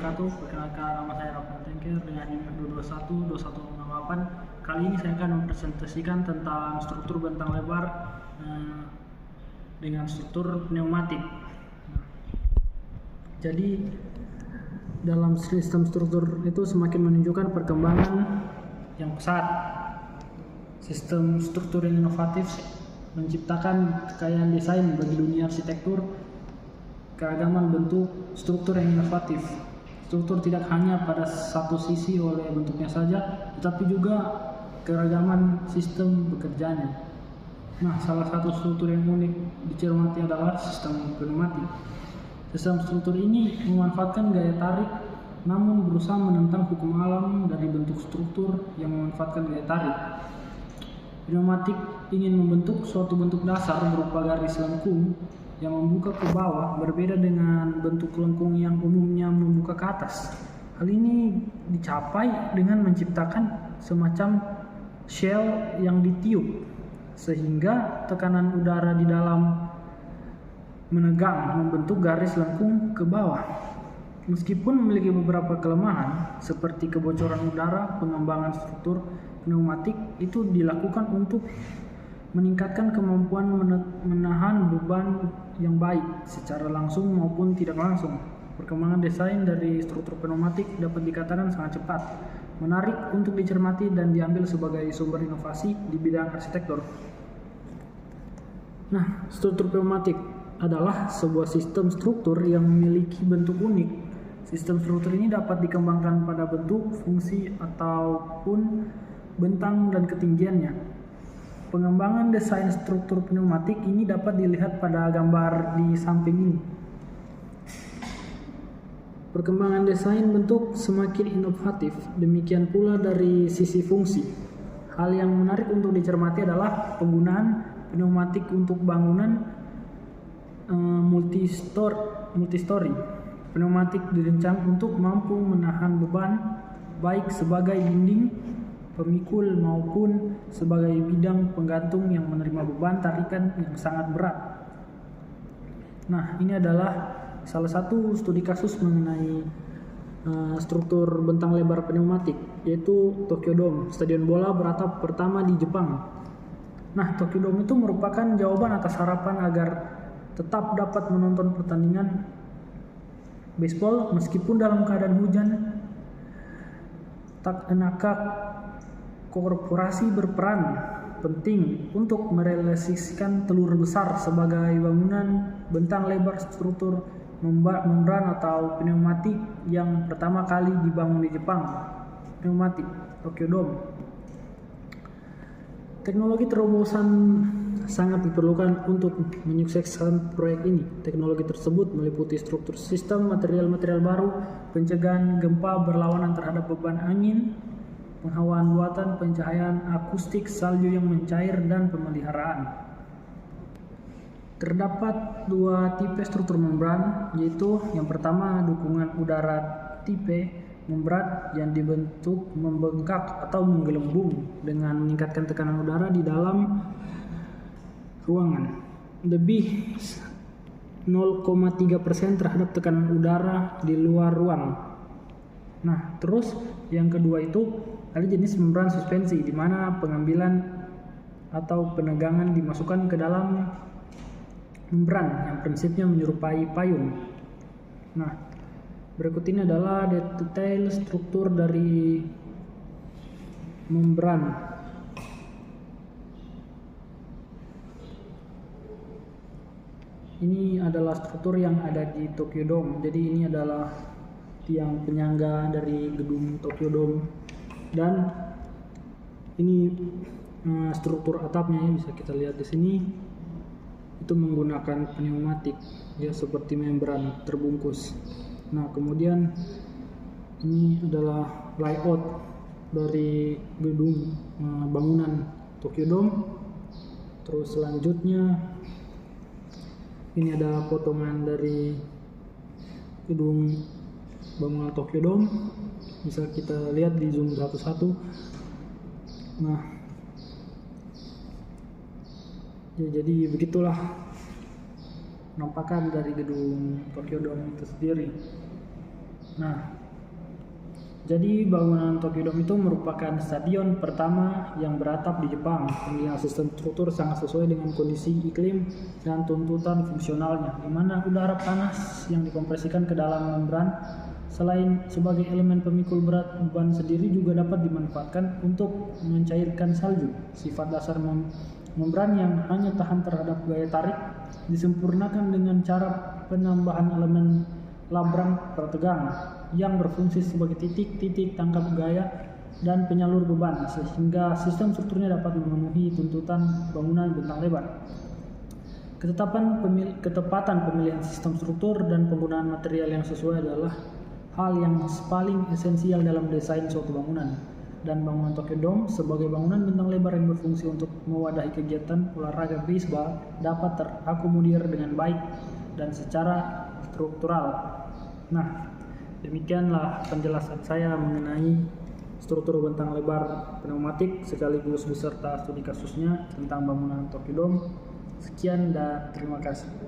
wabarakatuh. Perkenalkan, nama saya Rafael Tengker dengan NIM 221-2168. Kali ini saya akan mempresentasikan tentang struktur bentang lebar dengan struktur pneumatik. Jadi dalam sistem struktur itu semakin menunjukkan perkembangan yang pesat. Sistem struktur yang inovatif menciptakan kekayaan desain bagi dunia arsitektur. Keragaman bentuk struktur yang inovatif. Struktur tidak hanya pada satu sisi oleh bentuknya saja, tetapi juga keragaman sistem bekerjanya. Nah, salah satu struktur yang unik dicermati adalah sistem pneumatik. Sistem struktur ini memanfaatkan gaya tarik, namun berusaha menentang hukum alam dari bentuk struktur yang memanfaatkan gaya tarik. Pneumatik ingin membentuk suatu bentuk dasar berupa garis lengkung yang membuka ke bawah, berbeda dengan bentuk lengkung yang umumnya membuka ke atas. Hal ini dicapai dengan menciptakan semacam shell yang ditiup, sehingga tekanan udara di dalam menegang membentuk garis lengkung ke bawah. Meskipun memiliki beberapa kelemahan seperti kebocoran udara, pengembangan struktur pneumatik itu dilakukan untuk meningkatkan kemampuan menahan beban yang baik secara langsung maupun tidak langsung. Perkembangan desain dari struktur pneumatik dapat dikatakan sangat cepat, menarik untuk dicermati dan diambil sebagai sumber inovasi di bidang arsitektur. Nah, struktur pneumatik adalah sebuah sistem struktur yang memiliki bentuk unik. Sistem struktur ini dapat dikembangkan pada bentuk, fungsi, ataupun bentang dan ketinggiannya. Pengembangan desain struktur pneumatik ini dapat dilihat pada gambar di samping ini. Perkembangan desain bentuk semakin inovatif, demikian pula dari sisi fungsi. Hal yang menarik untuk dicermati adalah penggunaan pneumatik untuk bangunan multistorey. Pneumatik dirancang untuk mampu menahan beban baik sebagai dinding pemikul maupun sebagai bidang penggantung yang menerima beban tarikan yang sangat berat. Nah, ini adalah salah satu studi kasus mengenai struktur bentang lebar pneumatik, yaitu Tokyo Dome, stadion bola beratap pertama di Jepang. Nah, Tokyo Dome itu merupakan jawaban atas harapan agar tetap dapat menonton pertandingan baseball meskipun dalam keadaan hujan. Korporasi berperan penting untuk merealisasikan telur besar sebagai bangunan bentang lebar struktur membran atau pneumatik yang pertama kali dibangun di Jepang, pneumatik Tokyo Dome. Teknologi terobosan sangat diperlukan untuk menyukseskan proyek ini. Teknologi tersebut meliputi struktur sistem, material-material baru, pencegahan gempa berlawanan terhadap beban angin, penghawaan buatan, pencahayaan akustik, salju yang mencair, dan pemeliharaan. Terdapat dua tipe struktur membran, yaitu yang pertama dukungan udara tipe membran yang dibentuk membengkak atau menggelembung dengan meningkatkan tekanan udara di dalam ruangan lebih 0,3% terhadap tekanan udara di luar ruang. Nah, terus yang kedua itu ada jenis membran suspensi, di mana pengambilan atau penegangan dimasukkan ke dalam membran yang prinsipnya menyerupai payung. Nah, berikut ini adalah detail struktur dari membran. Ini adalah struktur yang ada di Tokyo Dome. Jadi ini adalah tiang penyangga dari gedung Tokyo Dome. Dan ini struktur atapnya, bisa kita lihat di sini. Itu menggunakan pneumatik, ya, seperti membran terbungkus. Nah, kemudian ini adalah layout dari gedung bangunan Tokyo Dome. Terus selanjutnya ini ada potongan dari gedung bangunan Tokyo Dome, bisa kita lihat di zoom satu-satu. Nah, ya, jadi begitulah penampakan dari gedung Tokyo Dome itu sendiri. Nah, jadi bangunan Tokyo Dome itu merupakan stadion pertama yang beratap di Jepang. Pemilihan sistem struktur sangat sesuai dengan kondisi iklim dan tuntutan fungsionalnya, di mana udara panas yang dikompresikan ke dalam membran selain sebagai elemen pemikul berat beban sendiri juga dapat dimanfaatkan untuk mencairkan salju. Sifat dasar membran yang hanya tahan terhadap gaya tarik disempurnakan dengan cara penambahan elemen labrang pertegang yang berfungsi sebagai titik-titik tangkap gaya dan penyalur beban sehingga sistem strukturnya dapat memenuhi tuntutan bangunan bentang lebar. Ketepatan pemilihan sistem struktur dan penggunaan material yang sesuai adalah hal yang paling esensial dalam desain suatu bangunan. Dan bangunan Tokyo Dome sebagai bangunan bentang lebar yang berfungsi untuk mewadahi kegiatan olahraga baseball dapat terakomodir dengan baik dan secara struktural. Nah, demikianlah penjelasan saya mengenai struktur bentang lebar pneumatik sekaligus beserta studi kasusnya tentang bangunan Tokyo Dome. Sekian dan terima kasih.